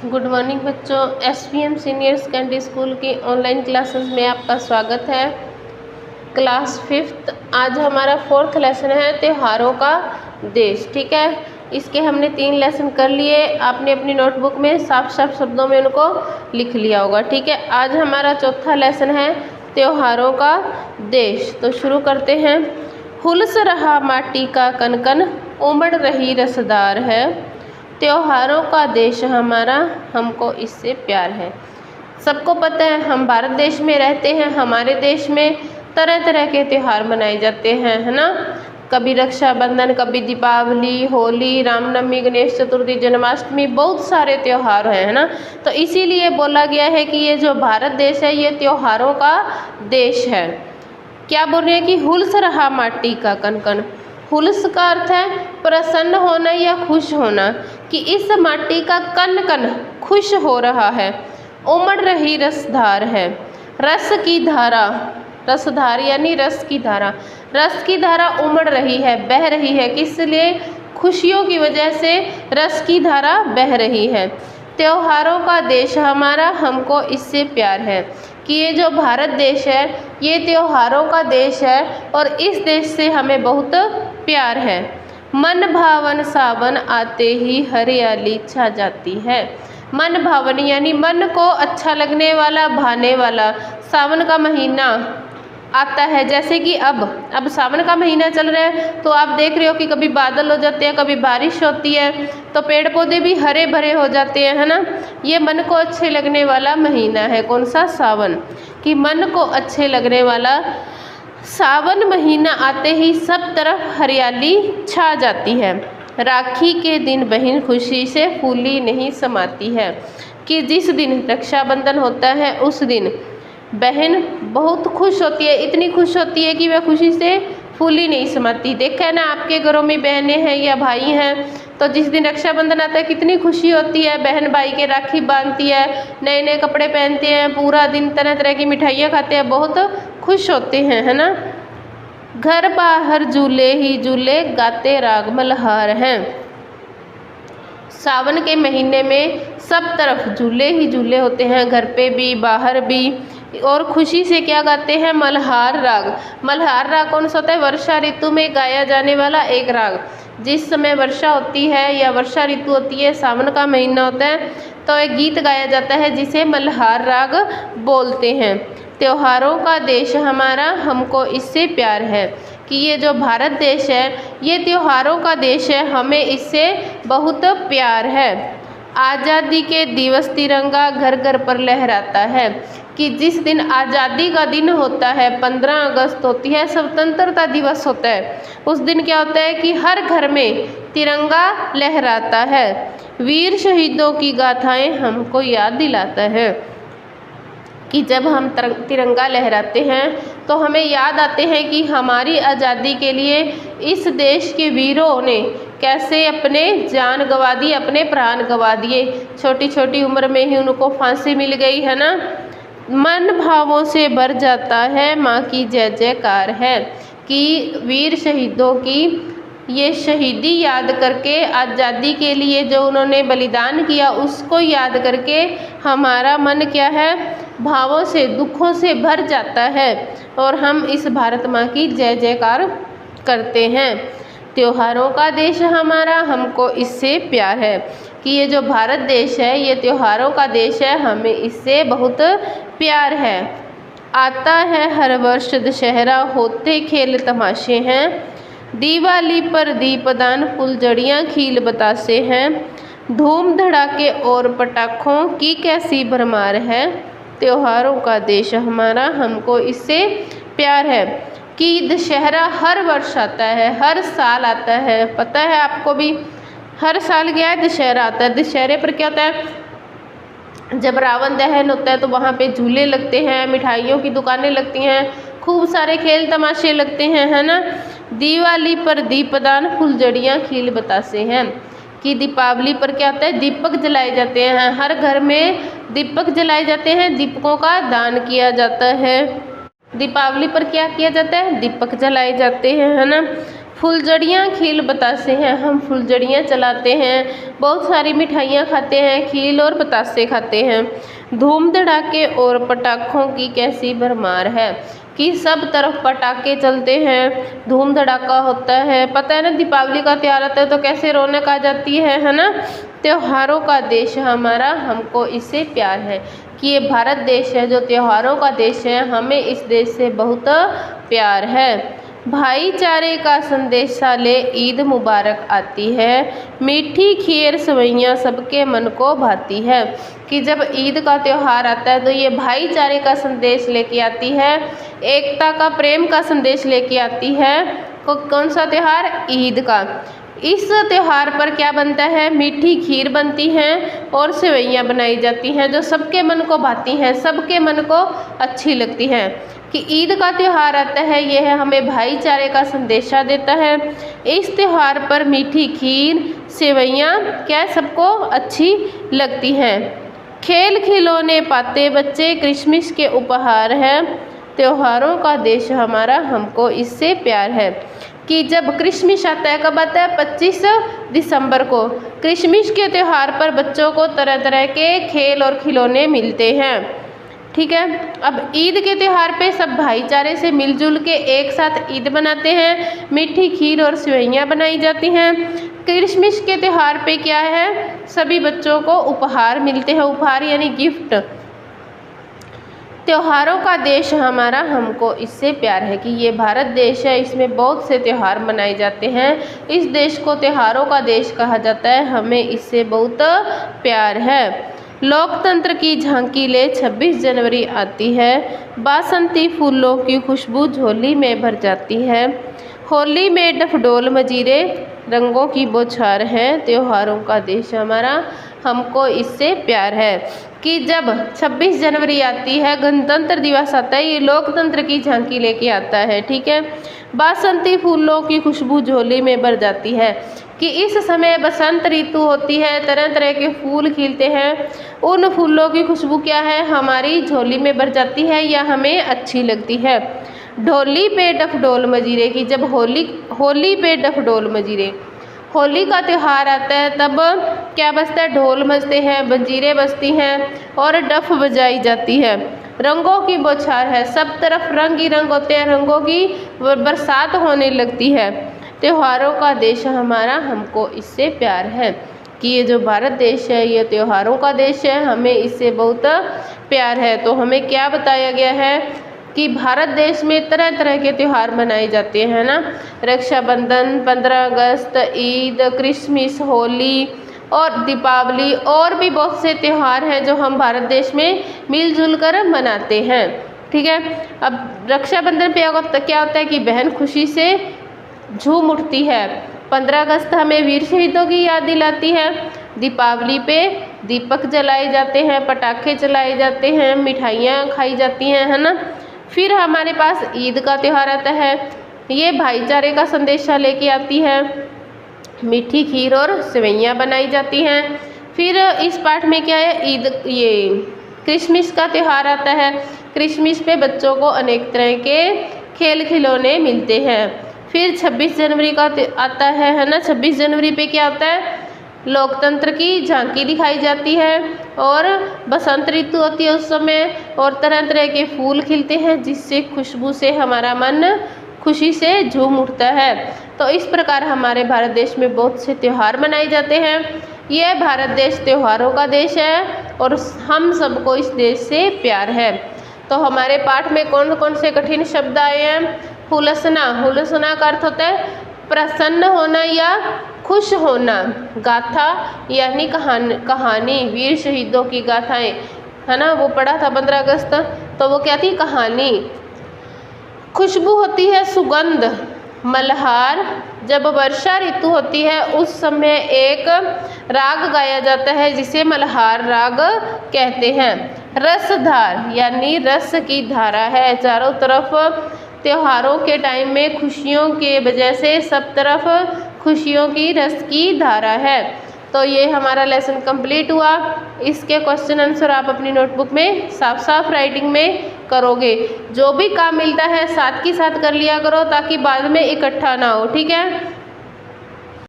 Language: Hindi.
गुड मॉर्निंग बच्चों। SPM सीनियर सेकेंडरी स्कूल की ऑनलाइन क्लासेस में आपका स्वागत है। क्लास 5th आज हमारा 4th लेसन है त्योहारों का देश। ठीक है, इसके हमने 3 लेसन कर लिए। आपने अपनी नोटबुक में साफ साफ शब्दों में उनको लिख लिया होगा। ठीक है, आज हमारा 4था लेसन है त्योहारों का देश। तो शुरू करते हैं। हुल्स रहा माटी का कनकन, उमड़ रही रसदार है, त्योहारों का देश हमारा, हमको इससे प्यार है। सबको पता है हम भारत देश में रहते हैं। हमारे देश में तरह तरह के त्यौहार मनाए जाते हैं, है ना। कभी रक्षाबंधन, कभी दीपावली, होली, रामनवमी, गणेश चतुर्थी, जन्माष्टमी, बहुत सारे त्यौहार हैं, है ना। तो इसीलिए बोला गया है कि ये जो भारत देश है ये त्योहारों का देश है। क्या बोल रहे हैं कि हुल्स रहा माटी का कनकन। हुल्स का अर्थ है प्रसन्न होना या खुश होना, कि इस माटी का कन कन खुश हो रहा है। उमड़ रही रसधार है, रस की धारा, रसधार यानी रस की धारा, रस की धारा उमड़ रही है, बह रही है। किस लिए? खुशियों की वजह से रस की धारा बह रही है। त्योहारों का देश हमारा, हमको इससे प्यार है, कि ये जो भारत देश है ये त्योहारों का देश है और इस देश से हमें बहुत प्यार है। मन भावन सावन आते ही हरियाली छा जाती है। मन भावन यानी मन को अच्छा लगने वाला, भाने वाला सावन का महीना आता है। जैसे कि अब सावन का महीना चल रहा है तो आप देख रहे हो कि कभी बादल हो जाते हैं, कभी बारिश होती है, तो पेड़ पौधे भी हरे भरे हो जाते हैं, है ना। ये मन को अच्छे लगने वाला महीना है। कौन सा? सावन। कि मन को अच्छे लगने वाला सावन महीना आते ही सब तरफ हरियाली छा जाती है। राखी के दिन बहन खुशी से फूली नहीं समाती है, कि जिस दिन रक्षाबंधन होता है उस दिन बहन बहुत खुश होती है, इतनी खुश होती है कि वह खुशी से फूली नहीं समाती। देखा है ना, आपके घरों में बहनें हैं या भाई हैं तो जिस दिन रक्षाबंधन आता है कितनी खुशी होती है। बहन भाई के राखी बांधती है, नए नए कपड़े पहनते हैं, पूरा दिन तरह तरह की मिठाइयाँ खाते हैं, बहुत खुश होते हैं, है ना। घर बाहर झूले ही झूले गाते राग मल्हार हैं। सावन के महीने में सब तरफ झूले ही झूले होते हैं, घर पे भी बाहर भी, और खुशी से क्या गाते हैं? मल्हार राग। मल्हार राग कौन सा होता है? वर्षा ऋतु में गाया जाने वाला एक राग। जिस समय वर्षा होती है या वर्षा ऋतु होती है, सावन का महीना होता है, तो एक गीत गाया जाता है जिसे मल्हार राग बोलते हैं। त्योहारों का देश हमारा, हमको इससे प्यार है, कि ये जो भारत देश है ये त्योहारों का देश है, हमें इससे बहुत प्यार है। आज़ादी के दिवस तिरंगा घर घर पर लहराता है, कि जिस दिन आज़ादी का दिन होता है, 15 अगस्त होती है, स्वतंत्रता दिवस होता है, उस दिन क्या होता है कि हर घर में तिरंगा लहराता है। वीर शहीदों की गाथाएं हमको याद दिलाता है, कि जब हम तिरंगा लहराते हैं तो हमें याद आते हैं कि हमारी आज़ादी के लिए इस देश के वीरों ने कैसे अपने जान गंवा दी, अपने प्राण गंवा दिए। छोटी छोटी उम्र में ही उनको फांसी मिल गई, है ना। मन भावों से भर जाता है, माँ की जय जयकार है, कि वीर शहीदों की ये शहीदी याद करके, आज़ादी के लिए जो उन्होंने बलिदान किया उसको याद करके हमारा मन क्या है? भावों से, दुखों से भर जाता है और हम इस भारत माँ की जय जयकार करते हैं। त्योहारों का देश हमारा, हमको इससे प्यार है, कि ये जो भारत देश है ये त्योहारों का देश है, हमें इससे बहुत प्यार है। आता है हर वर्ष दशहरा, होते खेल तमाशे हैं, दिवाली पर दीपदान फुलझड़ियाँ खिल बतासे हैं, धूम धड़ाके और पटाखों की कैसी भरमार है। त्योहारों का देश हमारा, हमको इससे प्यार है। कि दशहरा हर वर्ष आता है, हर साल आता है, पता है आपको भी। हर साल क्या है? दशहरा आता है। दशहरे पर क्या होता है? जब रावण दहन होता है तो वहाँ पे झूले लगते हैं, मिठाइयों की दुकानें लगती हैं, खूब सारे खेल तमाशे लगते हैं, है ना। दिवाली पर दीपदान फुलझड़ियाँ खिल बतासे हैं, कि दीपावली पर क्या होता है? दीपक जलाए जाते हैं, हर घर में दीपक जलाए जाते हैं, दीपकों का दान किया जाता है। दीपावली पर क्या किया जाता है? दीपक जलाए जाते हैं, है ना। फुलझड़ियाँ खिल बतासे हैं, हम फुलझड़ियाँ चलाते हैं। बहुत सारी मिठाइयाँ खाते हैं, खील और बतासे खाते हैं। धूम धड़ाके और पटाखों की कैसी भरमार है, कि सब तरफ पटाखे चलते हैं, धूम धड़ाका होता है। पता है ना, दीपावली का त्यौहार आता है तो कैसे रौनक आ जाती है ना। त्योहारों का देश हमारा, हमको इससे प्यार है, कि ये भारत देश है जो त्योहारों का देश है, हमें इस देश से बहुत प्यार है। भाईचारे का संदेशा ले ईद मुबारक आती है, मीठी खीर सेवइयाँ सबके मन को भाती है, कि जब ईद का त्यौहार आता है तो ये भाईचारे का संदेश लेके आती है, एकता का, प्रेम का संदेश लेके आती है। कौन सा त्यौहार? ईद का। इस त्यौहार पर क्या बनता है? मीठी खीर बनती हैं और सेवइयाँ बनाई जाती हैं जो सबके मन को भाती हैं, सबके मन को अच्छी लगती हैं। कि ईद का त्यौहार आता है, यह हमें भाईचारे का संदेशा देता है। इस त्यौहार पर मीठी खीर सेवइयाँ क्या सबको अच्छी लगती हैं। खेल खिलौने पाते बच्चे क्रिसमस के उपहार है, त्योहारों का देश हमारा, हमको इससे प्यार है। कि जब क्रिसमस आता है, कब आता है? 25 दिसंबर को। क्रिसमस के त्यौहार पर बच्चों को तरह तरह के खेल और खिलौने मिलते हैं। ठीक है, अब ईद के त्यौहार पे सब भाईचारे से मिलजुल के एक साथ ईद मनाते हैं, मीठी खीर और सेवइयाँ बनाई जाती हैं। क्रिसमस के त्यौहार पे क्या है? सभी बच्चों को उपहार मिलते हैं, उपहार यानी गिफ्ट। त्योहारों का देश हमारा, हमको इससे प्यार है, कि ये भारत देश है, इसमें बहुत से त्यौहार मनाए जाते हैं। इस देश को त्योहारों का देश कहा जाता है, हमें इससे बहुत प्यार है। लोकतंत्र की झांकी ले 26 जनवरी आती है, बासंती फूलों की खुशबू झोली में भर जाती है। होली में डफडोल मजीरे रंगों की बौछार है, त्योहारों का देश हमारा, हमको इससे प्यार है। कि जब 26 जनवरी आती है, गणतंत्र दिवस आता है, ये लोकतंत्र की झांकी लेके आता है। ठीक है, बासंती फूलों की खुशबू झोली में भर जाती है, कि इस समय बसंत ऋतु होती है, तरह तरह के फूल खिलते हैं, उन फूलों की खुशबू क्या है? हमारी झोली में भर जाती है या हमें अच्छी लगती है। ढोली पे डफडोल मजीरे, की जब होली पे डफडोल मजीरे, होली का त्यौहार आता है तब क्या बजता है? ढोल बजते हैं, मंजीरें बजती हैं और डफ बजाई जाती है। रंगों की बौछार है, सब तरफ रंग ही रंग होते हैं, रंगों की बरसात होने लगती है। त्योहारों का देश हमारा, हमको इससे प्यार है, कि ये जो भारत देश है ये त्योहारों का देश है, हमें इससे बहुत प्यार है। तो हमें क्या बताया गया है कि भारत देश में तरह तरह के त्यौहार मनाए जाते हैं ना। रक्षाबंधन, 15 अगस्त, ईद, क्रिसमस, होली और दीपावली, और भी बहुत से त्यौहार हैं जो हम भारत देश में मिलजुल कर मनाते हैं। ठीक है, अब रक्षाबंधन पे क्या होता है कि बहन खुशी से झूम उठती है। 15 अगस्त हमें वीर शहीदों की याद दिलाती है। दीपावली पे दीपक जलाए जाते हैं, पटाखे चलाए जाते हैं, मिठाइयाँ खाई जाती हैं, है ना। फिर हमारे पास ईद का त्यौहार आता है, ये भाईचारे का संदेशा लेके आती है, मीठी खीर और सेवइयाँ बनाई जाती हैं। फिर इस पाठ में क्या है? ये क्रिसमस का त्यौहार आता है। क्रिसमस पे बच्चों को अनेक तरह के खेल खिलौने मिलते हैं। फिर 26 जनवरी का आता है ना। 26 जनवरी पे क्या होता है? लोकतंत्र की झांकी दिखाई जाती है और बसंत ऋतु होती है उस समय, और तरह तरह के फूल खिलते हैं जिससे खुशबू से हमारा मन खुशी से झूम उठता है। तो इस प्रकार हमारे भारत देश में बहुत से त्यौहार मनाए जाते हैं। यह भारत देश त्योहारों का देश है और हम सबको इस देश से प्यार है। तो हमारे पाठ में कौन कौन से कठिन शब्द आए हैं? हुलसना, हुलसना का अर्थ होता है प्रसन्न होना या खुश होना। गाथा यानी कहानी, वीर शहीदों की गाथाएं, है ना, वो पढ़ा था 15 अगस्त, तो वो क्या थी? कहानी। खुशबू होती है सुगंध। मल्हार, जब वर्षा ऋतु होती है उस समय एक राग गाया जाता है जिसे मल्हार राग कहते हैं। रसधार यानी रस की धारा है। चारों तरफ त्योहारों के टाइम में खुशियों के वजह से सब तरफ खुशियों की रस की धारा है। तो ये हमारा लेसन कंप्लीट हुआ। इसके क्वेश्चन आंसर आप अपनी नोटबुक में साफ साफ राइटिंग में करोगे। जो भी काम मिलता है साथ के साथ कर लिया करो ताकि बाद में इकट्ठा ना हो, ठीक है।